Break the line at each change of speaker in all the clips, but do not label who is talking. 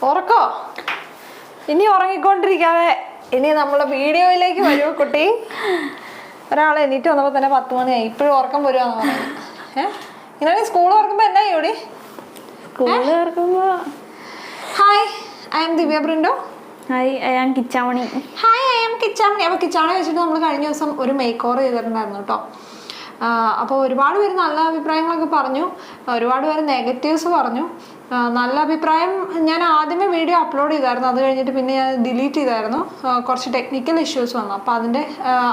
ഉറക്കോ? ഇനി ഉറങ്ങിക്കൊണ്ടിരിക്കാതെ ഇനി നമ്മളെ വീഡിയോയിലേക്ക് വരുമോ കുട്ടി? ഒരാൾ എണീറ്റ് വന്നപ്പോൾ തന്നെ 10 മണിയായി, ഇപ്പോഴും ഉറക്കം വരുവാന്ന് പറയുന്നത്. ഇങ്ങനെ സ്കൂൾ തുറക്കുമ്പോൾ എന്നാ ചെയ്യൂടി?
സ്കൂൾ തുറക്കുമ്പോ
hi, I am Divya Brindo.
Hi, I am Kichamani.
Hi, I am Kichamani. അപ്പോൾ കിച്ചാമണി വെച്ചിട്ട് നമ്മൾ കഴിഞ്ഞ ദിവസം ഒരു മേക്ക് ഓവർ ചെയ്തിട്ടുണ്ടായിരുന്നു കേട്ടോ. അപ്പോൾ ഒരുപാട് പേര് നല്ല അഭിപ്രായങ്ങളൊക്കെ പറഞ്ഞു, ഒരുപാട് പേര് നെഗറ്റീവ്സ് പറഞ്ഞു. നല്ല അഭിപ്രായം ഞാൻ ആദ്യമേ വീഡിയോ അപ്ലോഡ് ചെയ്തായിരുന്നു, അത് കഴിഞ്ഞിട്ട് പിന്നെ ഞാൻ ഡിലീറ്റ് ചെയ്തായിരുന്നു. കുറച്ച് ടെക്നിക്കൽ ഇഷ്യൂസ് വന്നു, അപ്പോൾ അതിൻ്റെ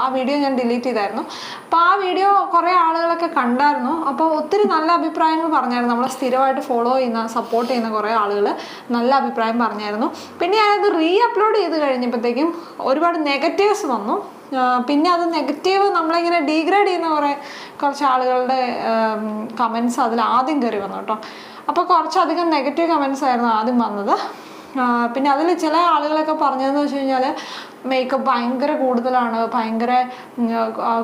ആ വീഡിയോ ഞാൻ ഡിലീറ്റ് ചെയ്തായിരുന്നു. അപ്പോൾ ആ വീഡിയോ കുറേ ആളുകളൊക്കെ കണ്ടായിരുന്നു. അപ്പോൾ ഒത്തിരി നല്ല അഭിപ്രായങ്ങൾ പറഞ്ഞായിരുന്നു. നമ്മളെ സ്ഥിരമായിട്ട് ഫോളോ ചെയ്യുന്ന, സപ്പോർട്ട് ചെയ്യുന്ന കുറേ ആളുകൾ നല്ല അഭിപ്രായം പറഞ്ഞായിരുന്നു. പിന്നെ ഞാനത് റീ അപ്ലോഡ് ചെയ്ത് കഴിഞ്ഞപ്പോഴത്തേക്കും ഒരുപാട് നെഗറ്റീവ്സ് വന്നു. പിന്നെ അത് നെഗറ്റീവ് നമ്മളിങ്ങനെ ഡീഗ്രേഡ് ചെയ്യുന്ന കുറച്ച് ആളുകളുടെ കമൻസ് അതിൽ ആദ്യം കയറി വന്നു കേട്ടോ. അപ്പോൾ കുറച്ചധികം നെഗറ്റീവ് കമൻസ് ആയിരുന്നു ആദ്യം വന്നത്. പിന്നെ അതിൽ ചില ആളുകളൊക്കെ പറഞ്ഞതെന്ന് വെച്ച് കഴിഞ്ഞാൽ മേക്കപ്പ് ഭയങ്കര കൂടുതലാണ്, ഭയങ്കര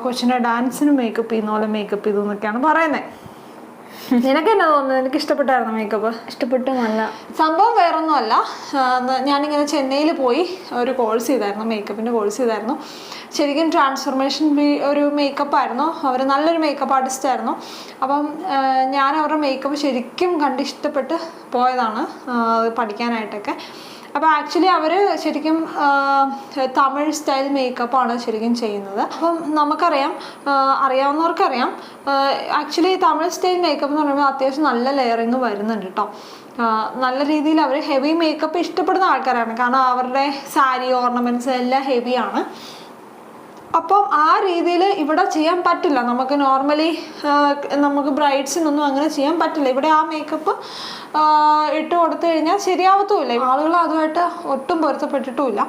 കൊച്ചിൻ്റെ ഡാൻസിന് മേക്കപ്പ് ചെയ്യുന്ന പോലെ മേക്കപ്പ് ചെയ്തു എന്നൊക്കെയാണ് പറയുന്നത്. നിനക്ക് എന്നാ തോന്നുന്നത്? എനിക്ക് ഇഷ്ടപ്പെട്ടായിരുന്നു മേക്കപ്പ്?
ഇഷ്ടപ്പെട്ടു. നല്ല
സംഭവം വേറൊന്നുമല്ല, ഞാനിങ്ങനെ ചെന്നൈയിൽ പോയി ഒരു കോഴ്സ് ചെയ്തായിരുന്നു, മേക്കപ്പിൻ്റെ കോഴ്സ് ചെയ്തായിരുന്നു. ശരിക്കും ട്രാൻസ്ഫോർമേഷൻ ഒരു മേക്കപ്പായിരുന്നു. അവർ നല്ലൊരു മേക്കപ്പ് ആർട്ടിസ്റ്റ് ആയിരുന്നു. അപ്പം ഞാൻ അവരുടെ മേക്കപ്പ് ശരിക്കും കണ്ടിഷ്ടപ്പെട്ട് പോയതാണ് പഠിക്കാനായിട്ടൊക്കെ. അപ്പോൾ ആക്ച്വലി അവർ ശരിക്കും തമിഴ് സ്റ്റൈൽ മേക്കപ്പാണ് ശരിക്കും ചെയ്യുന്നത്. അപ്പം നമുക്കറിയാം, അറിയാവുന്നവർക്കറിയാം, ആക്ച്വലി തമിഴ് സ്റ്റൈൽ മേക്കപ്പ് എന്ന് പറയുമ്പോൾ അത്യാവശ്യം നല്ല ലെയറിങ് വരുന്നുണ്ട് കേട്ടോ. നല്ല രീതിയിൽ അവർ ഹെവി മേക്കപ്പ് ഇഷ്ടപ്പെടുന്ന ആൾക്കാരാണ്, കാരണം അവരുടെ സാരി ഓർണമെൻറ്റ്സ് എല്ലാം ഹെവിയാണ്. അപ്പം ആ രീതിയിൽ ഇവിടെ ചെയ്യാൻ പറ്റില്ല. നമുക്ക് നോർമലി നമുക്ക് ബ്രൈഡ്സിനൊന്നും അങ്ങനെ ചെയ്യാൻ പറ്റില്ല. ഇവിടെ ആ മേക്കപ്പ് ഇട്ട് കൊടുത്തു കഴിഞ്ഞാൽ ശരിയാവത്തുമില്ല. ആളുകൾ അതുമായിട്ട് ഒട്ടും പൊരുത്തപ്പെട്ടിട്ടുമില്ല.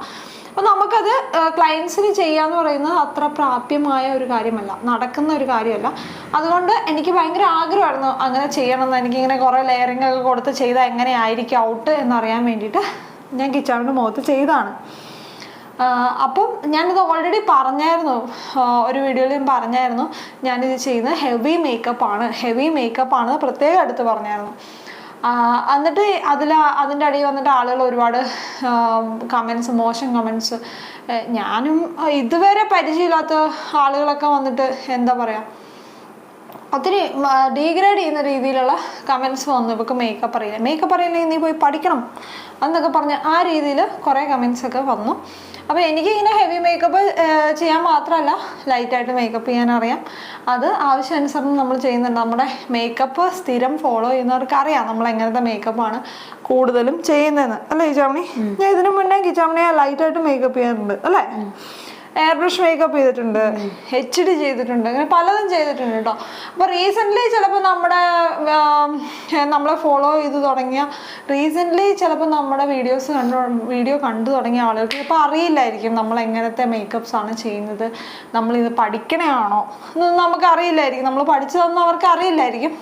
അപ്പം നമുക്കത് ക്ലയൻസിന് ചെയ്യാന്ന് പറയുന്നത് അത്ര പ്രാപ്യമായ ഒരു കാര്യമല്ല, നടക്കുന്ന ഒരു കാര്യമല്ല. അതുകൊണ്ട് എനിക്ക് ഭയങ്കര ആഗ്രഹമായിരുന്നു അങ്ങനെ ചെയ്യണമെന്ന്. എനിക്കിങ്ങനെ കുറേ ലെയറിംഗ് ഒക്കെ കൊടുത്ത് ചെയ്താൽ എങ്ങനെയായിരിക്കും ഔട്ട് എന്നറിയാൻ വേണ്ടിയിട്ട് ഞാൻ കിച്ചാവിൻ്റെ മുഖത്ത് ചെയ്തതാണ്. അപ്പം ഞാനിത് ഓൾറെഡി പറഞ്ഞായിരുന്നു, ഒരു വീഡിയോയിൽ ഞാൻ പറഞ്ഞായിരുന്നു ഞാനിത് ചെയ്യുന്നത് ഹെവി മേക്കപ്പാണ് പ്രത്യേകം എടുത്ത് പറഞ്ഞായിരുന്നു. എന്നിട്ട് അതിൻ്റെ അടിയിൽ വന്നിട്ട് ആളുകൾ ഒരുപാട് കമൻസ്, മോശം കമൻസ്, ഞാനും ഇതുവരെ പരിചയമില്ലാത്ത ആളുകളൊക്കെ വന്നിട്ട് എന്താ പറയുക, ഒത്തിരി ഡീഗ്രേഡ് ചെയ്യുന്ന രീതിയിലുള്ള കമൻസ് വന്നു. ഇവർക്ക് മേക്കപ്പ് അറിയില്ലെങ്കിൽ നീ പോയി പഠിക്കണം എന്നൊക്കെ പറഞ്ഞ് ആ രീതിയിൽ കുറേ കമൻസൊക്കെ വന്നു. അപ്പോൾ എനിക്കിങ്ങനെ ഹെവി മേക്കപ്പ് ചെയ്യാൻ മാത്രമല്ല ലൈറ്റായിട്ട് മേക്കപ്പ് ചെയ്യാൻ അറിയാം. അത് ആവശ്യാനുസരണം നമ്മൾ ചെയ്യുന്നുണ്ട്. നമ്മുടെ മേക്കപ്പ് സ്ഥിരം ഫോളോ ചെയ്യുന്നവർക്ക് അറിയാം നമ്മൾ എങ്ങനത്തെ മേക്കപ്പാണ് കൂടുതലും ചെയ്യുന്നതെന്ന്, അല്ലേ കിച്ചാമണി? ഞാൻ ഇതിനു മുന്നേ കിച്ചാമണിയെ ലൈറ്റായിട്ട് മേക്കപ്പ് ചെയ്യാറുണ്ട് അല്ലേ? എയർ ബ്രഷ് മേക്കപ്പ് ചെയ്തിട്ടുണ്ട്, HD ചെയ്തിട്ടുണ്ട്, അങ്ങനെ പലതും ചെയ്തിട്ടുണ്ട് കേട്ടോ. അപ്പോൾ റീസെൻ്റ്ലി ചിലപ്പോൾ നമ്മളെ ഫോളോ ചെയ്ത് തുടങ്ങിയ ചിലപ്പോൾ നമ്മുടെ വീഡിയോ കണ്ടു തുടങ്ങിയ ആളുകൾക്ക് ഇപ്പോൾ അറിയില്ലായിരിക്കും നമ്മൾ എങ്ങനത്തെ മേക്കപ്സാണ് ചെയ്യുന്നത്, നമ്മളിത് പഠിക്കണയാണോ എന്നൊന്നും നമുക്ക് അറിയില്ലായിരിക്കും. നമ്മൾ പഠിച്ചതൊന്നും അവർക്ക് അറിയില്ലായിരിക്കും.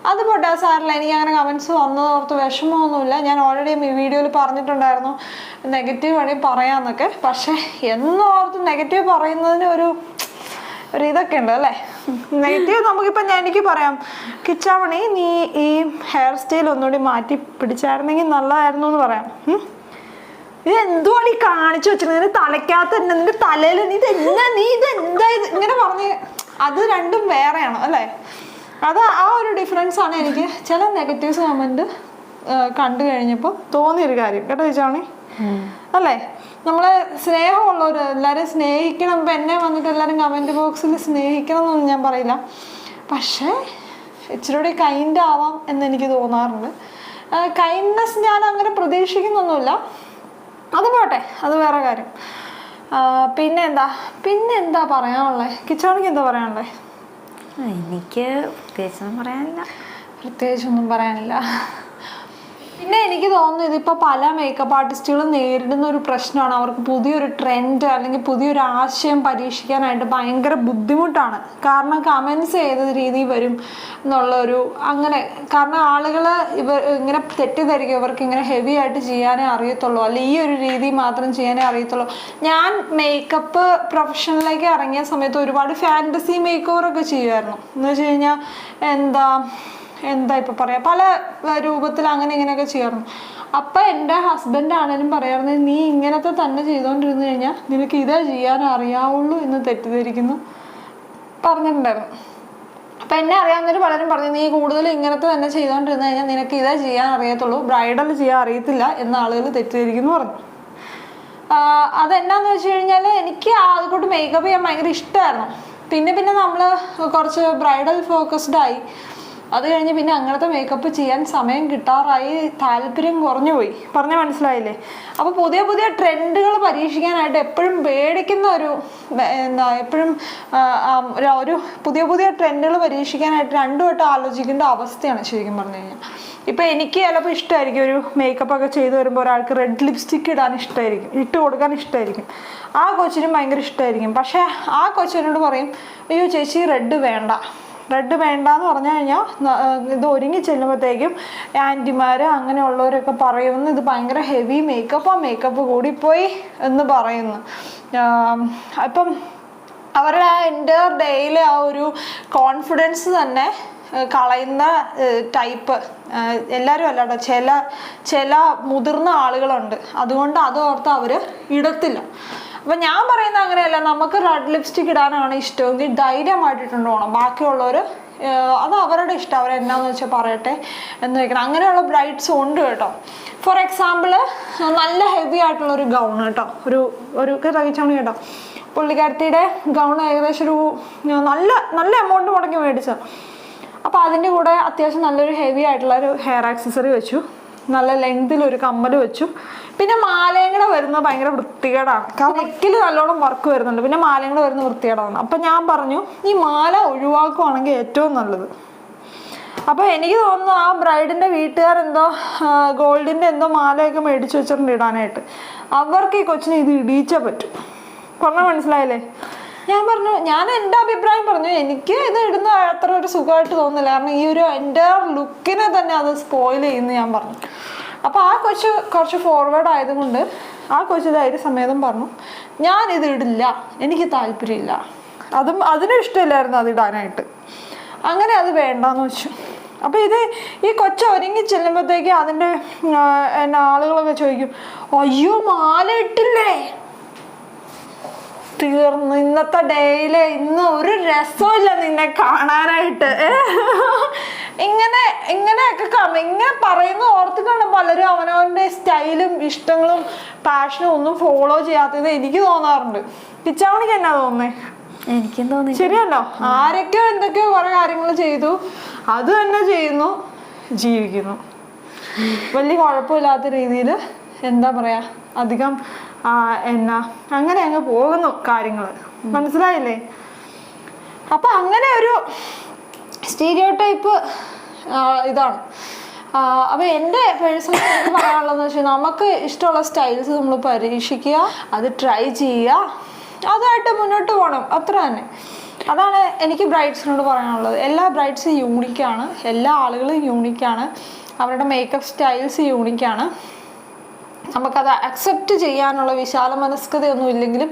അത് പോട്ടെ, സാറില്ല. എനിക്ക് അങ്ങനെ കമൻസ് വന്നതോർത്ത് വിഷമമൊന്നുമില്ല. ഞാൻ ഓൾറെഡി വീഡിയോയിൽ പറഞ്ഞിട്ടുണ്ടായിരുന്നു നെഗറ്റീവ് വേണമെങ്കിൽ പറയാമെന്നൊക്കെ. പക്ഷേ എന്നോർത്ത് നെഗറ്റീവ് പറയുന്നതിന് ഒരു ഇതൊക്കെ ഉണ്ട് അല്ലേ? നെഗറ്റീവ് നമുക്കിപ്പോൾ എനിക്ക് പറയാം, കിച്ചാമണി നീ ഈ ഹെയർ സ്റ്റൈൽ ഒന്നുകൂടി മാറ്റി പിടിച്ചായിരുന്നെങ്കിൽ നല്ലതായിരുന്നു എന്ന് പറയാം. ഇത് എന്തുവാണ് ഈ കാണിച്ചു വെച്ചിരുന്നത്? നിന്റെ തലയ്ക്കകത്ത് നിന്റെ തലയിൽ നീ ഇതെന്താ ഇങ്ങനെ പറഞ്ഞ്, അത് രണ്ടും വേറെയാണ് അല്ലേ? അത് ആ ഒരു ഡിഫറൻസ് ആണ് എനിക്ക് ചില നെഗറ്റീവ്സ് കമൻറ്റ് കണ്ടു കഴിഞ്ഞപ്പോൾ തോന്നിയൊരു കാര്യം കേട്ടോ ചേച്ചാണി, അല്ലേ? നമ്മളെ സ്നേഹമുള്ളവർ എല്ലാവരും സ്നേഹിക്കണം. ഇപ്പം എന്നെ വന്നിട്ട് എല്ലാവരും കമൻറ്റ് ബോക്സിൽ സ്നേഹിക്കണം എന്നൊന്നും ഞാൻ പറയില്ല, പക്ഷേ ഇച്ചിരി കൈൻഡ് ആവാം എന്നെനിക്ക് തോന്നാറുണ്ട്. കൈൻഡ്നെസ് ഞാൻ അങ്ങനെ പ്രതീക്ഷിക്കുന്നൊന്നുമില്ല. അത് പോട്ടെ, അത് വേറെ കാര്യം. പിന്നെന്താ പറയാനുള്ളത്? കിച്ചാണിക്ക് എന്താ പറയാനുള്ളത്?
എനിക്ക്
പ്രത്യേകിച്ചൊന്നും പറയാനില്ല. പിന്നെ എനിക്ക് തോന്നുന്നു ഇതിപ്പോൾ പല മേക്കപ്പ് ആർട്ടിസ്റ്റുകളും നേരിടുന്ന ഒരു പ്രശ്നമാണ്. അവർക്ക് പുതിയൊരു ട്രെൻഡ് അല്ലെങ്കിൽ പുതിയൊരു ആശയം പരീക്ഷിക്കാനായിട്ട് ഭയങ്കര ബുദ്ധിമുട്ടാണ്. കാരണം കമൻസ് ഏത് രീതിയിൽ വരും എന്നുള്ളൊരു അങ്ങനെ, കാരണം ആളുകൾ ഇങ്ങനെ തെറ്റിദ്ധരിക്കും ഇവർക്ക് ഇങ്ങനെ ഹെവി ആയിട്ട് ചെയ്യാനേ അറിയത്തുള്ളൂ, അല്ലെങ്കിൽ ഈ ഒരു രീതി മാത്രം ചെയ്യാനേ അറിയത്തുള്ളൂ. ഞാൻ മേക്കപ്പ് പ്രൊഫഷനിലേക്ക് ഇറങ്ങിയ സമയത്ത് ഒരുപാട് ഫാൻറ്റസി മേക്ക് ഓവറൊക്കെ ചെയ്യുമായിരുന്നു. എന്ന് വെച്ച് കഴിഞ്ഞാൽ എന്താ ഇപ്പം പറയാം, പല രൂപത്തിൽ അങ്ങനെ ഇങ്ങനെയൊക്കെ ചെയ്യാറുണ്ട്. അപ്പം എൻ്റെ ഹസ്ബൻഡ് ആണെങ്കിലും പറയാറുണ്ട്, നീ ഇങ്ങനത്തെ തന്നെ ചെയ്തുകൊണ്ടിരുന്നു കഴിഞ്ഞാൽ നിനക്ക് ഇതേ ചെയ്യാൻ അറിയാവുള്ളൂ എന്ന് തെറ്റിദ്ധരിക്കുന്നു പറഞ്ഞിട്ടുണ്ടായിരുന്നു. അപ്പം എന്നെ അറിയാവുന്നവർ പലരും പറഞ്ഞു, നീ കൂടുതൽ ഇങ്ങനത്തെ തന്നെ ചെയ്തുകൊണ്ടിരുന്നു കഴിഞ്ഞാൽ നിനക്ക് ഇതേ ചെയ്യാൻ അറിയത്തുള്ളൂ, ബ്രൈഡൽ ചെയ്യാൻ അറിയത്തില്ല എന്ന ആളുകൾ തെറ്റിദ്ധരിക്കുന്നു പറഞ്ഞു. അതെന്നാന്ന് വെച്ച് കഴിഞ്ഞാൽ എനിക്ക് അതുകൊണ്ട് മേക്കപ്പ് ചെയ്യാൻ ഭയങ്കര ഇഷ്ടമായിരുന്നു. പിന്നെ നമ്മൾ കുറച്ച് ബ്രൈഡൽ ഫോക്കസ്ഡ് ആയി. അത് കഴിഞ്ഞ് പിന്നെ അങ്ങനത്തെ മേക്കപ്പ് ചെയ്യാൻ സമയം കിട്ടാറായി, താല്പര്യം കുറഞ്ഞു പോയി. പറഞ്ഞാൽ മനസ്സിലായില്ലേ? അപ്പോൾ പുതിയ പുതിയ ട്രെൻഡുകൾ പരീക്ഷിക്കാനായിട്ട് എപ്പോഴും പേടിക്കുന്ന എപ്പോഴും ഒരു പുതിയ പുതിയ ട്രെൻഡുകൾ പരീക്ഷിക്കാനായിട്ട് രണ്ടു വട്ടം ആലോചിക്കേണ്ട അവസ്ഥയാണ് ശരിക്കും പറഞ്ഞു കഴിഞ്ഞാൽ. ഇപ്പം എനിക്ക് ചിലപ്പോൾ ഇഷ്ടമായിരിക്കും ഒരു മേക്കപ്പ് ഒക്കെ ചെയ്ത് വരുമ്പോൾ ഒരാൾക്ക് റെഡ് ലിപ്സ്റ്റിക്ക് ഇടാൻ ഇഷ്ടമായിരിക്കും, ഇട്ട് കൊടുക്കാൻ ഇഷ്ടമായിരിക്കും. ആ കൊച്ചിനും ഭയങ്കര ഇഷ്ടമായിരിക്കും. പക്ഷേ ആ കൊച്ചിനോട് പറയും, അയ്യോ ചേച്ചി റെഡ് വേണ്ടാന്ന് പറഞ്ഞു കഴിഞ്ഞാൽ ഇത് ഒരുങ്ങി ചെല്ലുമ്പോഴത്തേക്കും ആൻറ്റിമാർ അങ്ങനെയുള്ളവരൊക്കെ പറയുന്നു ഇത് ഭയങ്കര ഹെവി മേക്കപ്പ് കൂടിപ്പോയി എന്ന് പറയുന്നു. അപ്പം അവരുടെ എൻ്റെ ഡേയിലെ ആ ഒരു കോൺഫിഡൻസ് തന്നെ കളയുന്ന ടൈപ്പ് എല്ലാവരും അല്ലാട്ടോ, ചില മുതിർന്ന ആളുകളുണ്ട്. അതുകൊണ്ട് അതോർത്ത് അവർ ഇടത്തില്ല. അപ്പം ഞാൻ പറയുന്നത് അങ്ങനെയല്ല, നമുക്ക് റെഡ് ലിപ്സ്റ്റിക് ഇടാനാണ് ഇഷ്ടമെങ്കിൽ ധൈര്യമായിട്ടിട്ടുണ്ട് പോകണം. ബാക്കിയുള്ളവർ അത് അവരുടെ ഇഷ്ടം, അവരെന്നാന്ന് വെച്ചാൽ പറയട്ടെ എന്ന് വെക്കണം. അങ്ങനെയുള്ള ബ്രൈഡ്സും ഉണ്ട് കേട്ടോ. ഫോർ എക്സാമ്പിൾ നല്ല ഹെവി ആയിട്ടുള്ളൊരു ഗൗൺ കേട്ടോ, ഒരു തയ്ച്ചോണി കേട്ടോ, പുള്ളിക്കാരത്തിയുടെ ഗൗൺ ഏകദേശം ഒരു നല്ല എമൗണ്ട് മുടക്കി മേടിച്ചത്. അപ്പോൾ അതിൻ്റെ കൂടെ അത്യാവശ്യം നല്ലൊരു ഹെവി ആയിട്ടുള്ള ഒരു ഹെയർ ആക്സസറി വെച്ചു, നല്ല ലെങ്തിലൊരു കമ്മൽ വെച്ചു. പിന്നെ മാലയും കൂടെ വരുന്നത് ഭയങ്കര വൃത്തികേടാണ്, കാരണം നെക്കിൽ നല്ലോണം വർക്ക് വരുന്നുണ്ട്, പിന്നെ മാലയും കൂടെ വരുന്ന വൃത്തികേടാണ്. അപ്പം ഞാൻ പറഞ്ഞു ഈ മാല ഒഴിവാക്കുവാണെങ്കിൽ ഏറ്റവും നല്ലത്. അപ്പോൾ എനിക്ക് തോന്നുന്നു ആ ബ്രൈഡിൻ്റെ വീട്ടുകാരെന്തോ ഗോൾഡിൻ്റെ എന്തോ മാലയൊക്കെ മേടിച്ച് വെച്ചിട്ടുണ്ട് ഇടാനായിട്ട്. അവർക്ക് ഈ കൊച്ചിനെ ഇത് ഇടിയിച്ചേ പറ്റും. പറഞ്ഞാൽ മനസ്സിലായില്ലേ? ഞാൻ എൻ്റെ അഭിപ്രായം പറഞ്ഞു, എനിക്ക് ഇത് ഇടുന്ന അത്ര ഒരു സുഖമായിട്ട് തോന്നുന്നില്ല, കാരണം ഈ ഒരു എൻ്റെ ലുക്കിനെ തന്നെ അത് സ്പോയിൽ ചെയ്യുന്നു ഞാൻ പറഞ്ഞു. അപ്പോൾ ആ കൊച്ച് കുറച്ച് ഫോർവേഡ് ആയതുകൊണ്ട് ആ കൊച്ച് ധൈര്യസമേതം പറഞ്ഞു ഞാനിത് ഇടില്ല, എനിക്ക് താല്പര്യമില്ല. അതിനും ഇഷ്ടമില്ലായിരുന്നു അത് ഇടാനായിട്ട്. അങ്ങനെ അത് വേണ്ടാന്ന് വെച്ചു. അപ്പോൾ ഈ കൊച്ച ഒരുങ്ങി ചെല്ലുമ്പോഴത്തേക്ക് അതിൻ്റെ ആളുകളൊക്കെ ചോദിക്കും, അയ്യോ മാല ഇട്ടില്ലേ, തീർന്നു ഇന്നത്തെ ഡേയില്, ഇന്ന് ഒരു രസമില്ല നിന്നെ കാണാനായിട്ട്. ഇങ്ങനെയൊക്കെ ഇങ്ങനെ പറയുന്ന ഓർത്തിട്ടാണ് പലരും അവനവൻ്റെ സ്റ്റൈലും ഇഷ്ടങ്ങളും പാഷനും ഒന്നും ഫോളോ ചെയ്യാത്തത് എനിക്ക് തോന്നാറുണ്ട്. പിച്ചാമണിക്ക് എന്നാ തോന്നുന്നേ?
എനിക്കും തോന്നി.
ശരിയല്ലോ, ആരൊക്കെയോ എന്തൊക്കെയോ കുറെ കാര്യങ്ങൾ ചെയ്തു, അത് തന്നെ ചെയ്യുന്നു, ജീവിക്കുന്നു. വലിയ കുഴപ്പമില്ലാത്ത രീതിയിൽ എന്താ പറയാ, അധികം അങ്ങനെ അങ്ങ് പോകുന്നു കാര്യങ്ങൾ. മനസ്സിലായില്ലേ? അപ്പൊ അങ്ങനെ ഒരു സ്റ്റീരിയോ ടൈപ്പ് ഇതാണ്. അപ്പൊ എൻ്റെ പേഴ്സണൽ എനിക്ക് പറയാനുള്ളതെന്ന് വെച്ചാൽ നമുക്ക് ഇഷ്ടമുള്ള സ്റ്റൈൽസ് നമ്മൾ പരീക്ഷിക്കുക, അത് ട്രൈ ചെയ്യുക, അതായിട്ട് മുന്നോട്ട് പോകണം, അത്ര തന്നെ. അതാണ് എനിക്ക് ബ്രൈഡ്സിനോട് പറയാനുള്ളത്. എല്ലാ ബ്രൈഡ്സും യൂണിക്കാണ്, എല്ലാ ആളുകളും യൂണിക്കാണ്, അവരുടെ മേക്കപ്പ് സ്റ്റൈൽസ് യൂണിക്കാണ്. നമുക്കത് അക്സെപ്റ്റ് ചെയ്യാനുള്ള വിശാല മനസ്കതയൊന്നും ഇല്ലെങ്കിലും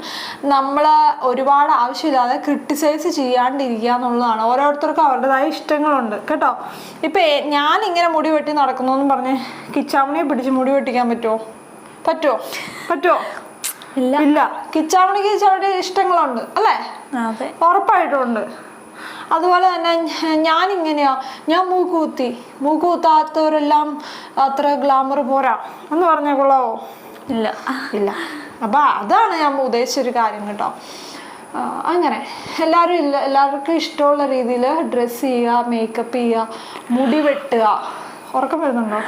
നമ്മൾ ഒരുപാട് ആവശ്യമില്ലാതെ ക്രിട്ടിസൈസ് ചെയ്യാണ്ടിരിക്കുക എന്നുള്ളതാണ്. ഓരോരുത്തർക്കും അവരുടേതായ ഇഷ്ടങ്ങളുണ്ട് കേട്ടോ. ഇപ്പം ഞാനിങ്ങനെ മുടി വെട്ടി നടക്കുന്നു എന്ന് പറഞ്ഞ് കിച്ചാമണിയെ പിടിച്ച് മുടി വെട്ടിക്കാൻ പറ്റുമോ? ഇല്ല. കിച്ചാമണിക്ക് ചിലരുടെ ഇഷ്ടങ്ങളുണ്ട് അല്ലേ? ഉറപ്പായിട്ടുണ്ട്. അതുപോലെ തന്നെ ഞാൻ മൂക്കുകുത്താത്തവരെല്ലാം അത്ര ഗ്ലാമർ പോരാ എന്ന് പറഞ്ഞാൽ കൊള്ളാവോ? ഇല്ല. അപ്പം അതാണ് ഞാൻ ഉദ്ദേശിച്ചൊരു കാര്യം കേട്ടോ. അങ്ങനെ എല്ലാവർക്കും ഇഷ്ടമുള്ള രീതിയിൽ ഡ്രസ്സ് ചെയ്യുക, മേക്കപ്പ് ചെയ്യുക, മുടി വെട്ടുക. ഉറക്കം വരുന്നുണ്ടോ?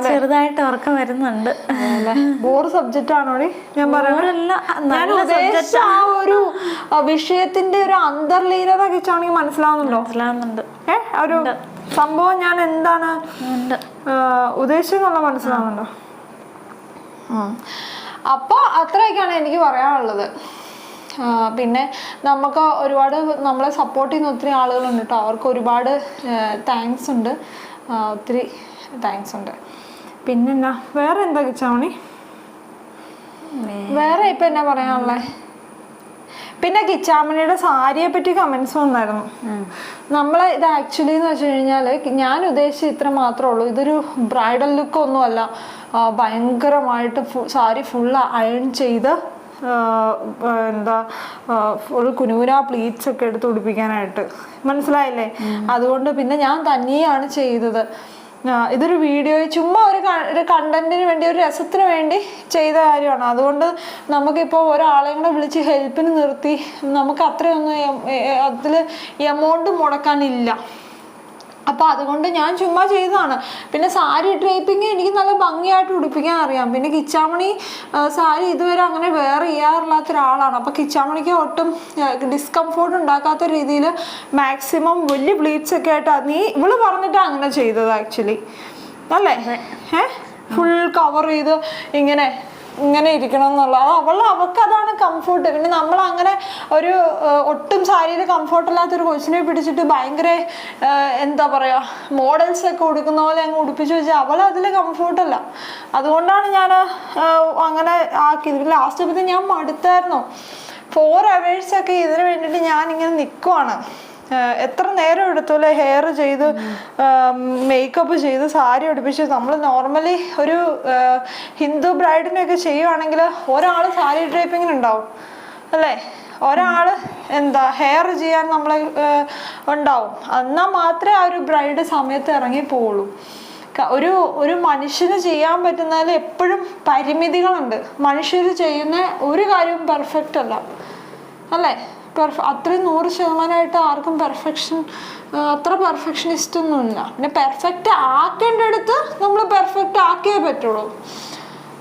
ചെറുതായിട്ട് ഉറക്കം വരുന്നുണ്ട്.
ബോർ സബ്ജക്റ്റ് ആണോടി ഞാൻ പറയുന്നത്? ആ ഒരു വിഷയത്തിന്റെ ഒരു അന്തർലീനത കിച്ചാണെങ്കിൽ മനസ്സിലാവുന്നുണ്ട്. ഒരു സംഭവം ഞാൻ എന്താണ് ഉദ്ദേശിച്ചെന്നുള്ള മനസ്സിലാവുന്നുണ്ടോ? അപ്പോൾ അത്രയൊക്കെയാണ് എനിക്ക് പറയാനുള്ളത്. പിന്നെ നമുക്ക് ഒരുപാട് നമ്മളെ സപ്പോർട്ട് ചെയ്യുന്ന ഒത്തിരി ആളുകളുണ്ട് കേട്ടോ. അവർക്ക് ഒരുപാട് താങ്ക്സ് ഉണ്ട്, ഒത്തിരി താങ്ക്സ് ഉണ്ട്. പിന്നെന്നാ വേറെ എന്താ കിച്ചാമണി? വേറെ ഇപ്പം എന്നാ പറയാനുള്ളത്? പിന്നെ കിച്ചാമണിയുടെ സാരിയെ പറ്റി കമന്റ്സ് വന്നായിരുന്നു. നമ്മളെ ഇത് ആക്ച്വലി എന്ന് വെച്ച് കഴിഞ്ഞാൽ ഞാൻ ഉദ്ദേശിച്ച ഇത്ര മാത്രമേ ഉള്ളൂ. ഇതൊരു ബ്രൈഡൽ ലുക്ക് ഒന്നുമല്ല. ഭയങ്കരമായിട്ട് സാരി ഫുള്ള് അയൺ ചെയ്ത് എന്താ ഫുൾ കുനുകുന പ്ലീറ്റ്സ് ഒക്കെ എടുത്ത് ഉടുപ്പിക്കാനായിട്ട്, മനസ്സിലായില്ലേ? അതുകൊണ്ട് പിന്നെ ഞാൻ തന്നെയാണ് ചെയ്തത്. ഇതൊരു വീഡിയോ ചുമ്മാ ഒരു കണ്ടന്റിന് വേണ്ടി, ഒരു രസത്തിന് വേണ്ടി ചെയ്ത കാര്യമാണ്. അതുകൊണ്ട് നമുക്കിപ്പോൾ ഒരാളെയും കൂടെ വിളിച്ച് ഹെൽപ്പിന് നിർത്തി നമുക്ക് അത്രയൊന്നും അതിൽ എമൗണ്ട് മുടക്കാനില്ല. അപ്പോൾ അതുകൊണ്ട് ഞാൻ ചുമ്മാ ചെയ്തതാണ്. പിന്നെ സാരി ഡ്രേപ്പിങ് എനിക്ക് നല്ല ഭംഗിയായിട്ട് ഉടുപ്പിക്കാൻ അറിയാം. പിന്നെ കിച്ചാമണി സാരി ഇതുവരെ അങ്ങനെ വെയർ ചെയ്യാറില്ലാത്ത ഒരാളാണ്. അപ്പോൾ കിച്ചാമണിക്ക് ഒട്ടും ഡിസ്കംഫോർട്ട് ഉണ്ടാക്കാത്ത രീതിയിൽ മാക്സിമം വലിയ പ്ലീറ്റ്സ് ഒക്കെ ആയിട്ട് നീ ഇവള് പറഞ്ഞിട്ടാണ് അങ്ങനെ ചെയ്തത് ആക്ച്വലി, അല്ലേ? ഫുൾ കവർ ചെയ്ത് ഇങ്ങനെ ഇരിക്കണം എന്നുള്ളത് അവൾക്ക് അതാണ് കംഫോർട്ട്. പിന്നെ നമ്മൾ അങ്ങനെ ഒരു ഒട്ടും സാരിയിൽ കംഫോർട്ട് അല്ലാത്തൊരു കൊച്ചിനെ പിടിച്ചിട്ട് ഭയങ്കര എന്താ പറയുക മോഡൽസ് ഒക്കെ ഉടുക്കുന്ന പോലെ അങ്ങ് ഉടുപ്പിച്ച് വെച്ചാൽ അവൾ അതിൽ കംഫോർട്ടല്ല. അതുകൊണ്ടാണ് ഞാൻ അങ്ങനെ ആക്കിയത്. ലാസ്റ്റ് ആയപ്പോഴത്തേക്ക് ഞാൻ മടുത്തായിരുന്നു. 4 hours ഒക്കെ ഇതിന് വേണ്ടിയിട്ട് ഞാനിങ്ങനെ നിൽക്കുവാണ്. എത്ര നേരം എടുത്തല്ലേ ഹെയർ ചെയ്ത് മേക്കപ്പ് ചെയ്ത് സാരി ഉടുപ്പിച്ച്. നമ്മൾ നോർമലി ഒരു ഹിന്ദു ബ്രൈഡിനൊക്കെ ചെയ്യുവാണെങ്കിൽ ഒരാൾ സാരി ഡ്രേപ്പിങ്ങിനുണ്ടാവും, അല്ലേ? ഒരാൾ എന്താ ഹെയർ ചെയ്യാൻ നമ്മളെ ഉണ്ടാവും. എന്നാൽ മാത്രമേ ആ ഒരു ബ്രൈഡ് സമയത്ത് ഇറങ്ങി പോവുള്ളൂ. ഒരു മനുഷ്യന് ചെയ്യാൻ പറ്റുന്നതിൽ എപ്പോഴും പരിമിതികളുണ്ട്. മനുഷ്യർ ചെയ്യുന്ന ഒരു കാര്യവും പെർഫെക്റ്റ് അല്ല, അല്ലേ? അത്രയും 100% ആർക്കും അത്ര പെർഫെക്ഷനിസ്റ്റ് ഒന്നുമില്ല. പിന്നെ പെർഫെക്റ്റ് ആക്കേണ്ടടുത്ത് നമ്മൾ പെർഫെക്റ്റ് ആക്കിയേ പറ്റുള്ളൂ.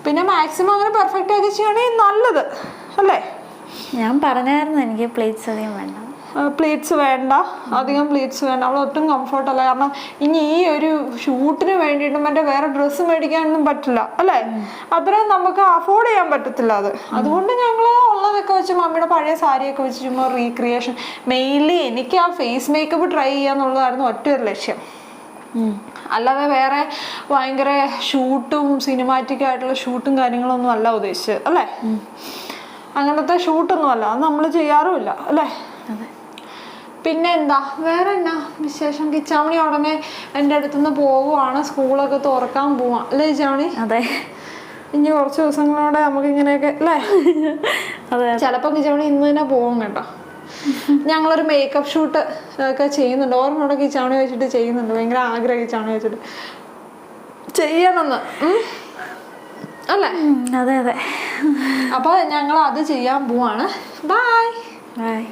പിന്നെ മാക്സിമം അങ്ങനെ പെർഫെക്റ്റ് ആക്കി ചെയ്യുകയാണെങ്കിൽ നല്ലത്, അല്ലേ?
ഞാൻ പറഞ്ഞായിരുന്നു എനിക്ക് പ്ലേറ്റ്സ് അധികം വേണ്ട,
പ്ലീറ്റ്സ് വേണ്ട, അധികം പ്ലീറ്റ്സ് വേണ്ട. അവൾ ഒട്ടും കംഫർട്ടല്ല. കാരണം ഇനി ഈ ഒരു ഷൂട്ടിന് വേണ്ടിയിട്ട് മറ്റേ വേറെ ഡ്രസ്സ് മേടിക്കാനൊന്നും പറ്റില്ല, അല്ലേ? അത്രയും നമുക്ക് അഫോർഡ് ചെയ്യാൻ പറ്റത്തില്ല അത്. അതുകൊണ്ട് ഞങ്ങൾ ഉള്ളതൊക്കെ വെച്ച് മമ്മിയുടെ പഴയ സാരിയൊക്കെ വെച്ച് ചുമ്മാ റീക്രിയേഷൻ. മെയിൻലി എനിക്ക് ആ ഫേസ് മേക്കപ്പ് ട്രൈ ചെയ്യാന്നുള്ളതായിരുന്നു ഒറ്റൊരു ലക്ഷ്യം. അല്ലാതെ വേറെ ഭയങ്കര ഷൂട്ടും സിനിമാറ്റിക് ആയിട്ടുള്ള ഷൂട്ടും കാര്യങ്ങളൊന്നും അല്ല ഉദ്ദേശിച്ചത്, അല്ലേ? അങ്ങനത്തെ ഷൂട്ടൊന്നും അല്ല, അത് നമ്മൾ ചെയ്യാറുമില്ല, അല്ലേ? പിന്നെ എന്താ വേറെ എന്നാ വിശേഷം? കിച്ചാമണി ഉടനെ എൻ്റെ അടുത്തുനിന്ന് പോവുകയാണ്, സ്കൂളൊക്കെ തുറക്കാൻ പോവാം, അല്ലേ കിച്ചാമണി?
അതെ,
ഇനി കുറച്ച് ദിവസങ്ങളോടെ നമുക്ക് ഇങ്ങനെയൊക്കെ, അല്ലേ?
അതെ,
ചിലപ്പോൾ കിച്ചാമണി ഇന്ന് തന്നെ പോകും കേട്ടോ. ഞങ്ങളൊരു മേക്കപ്പ് ഷൂട്ട് ഒക്കെ ചെയ്യുന്നുണ്ട്. ഓർമ്മയോടെ കിച്ചാമണി വെച്ചിട്ട് ചെയ്യുന്നുണ്ട്. ഭയങ്കര ആഗ്രഹം കിച്ചാമണി വെച്ചിട്ട് ചെയ്യണമെന്ന്, അല്ലേ?
അതെ അതെ.
അപ്പോൾ ഞങ്ങൾ അത് ചെയ്യാൻ പോവാണ്. Bye
bye.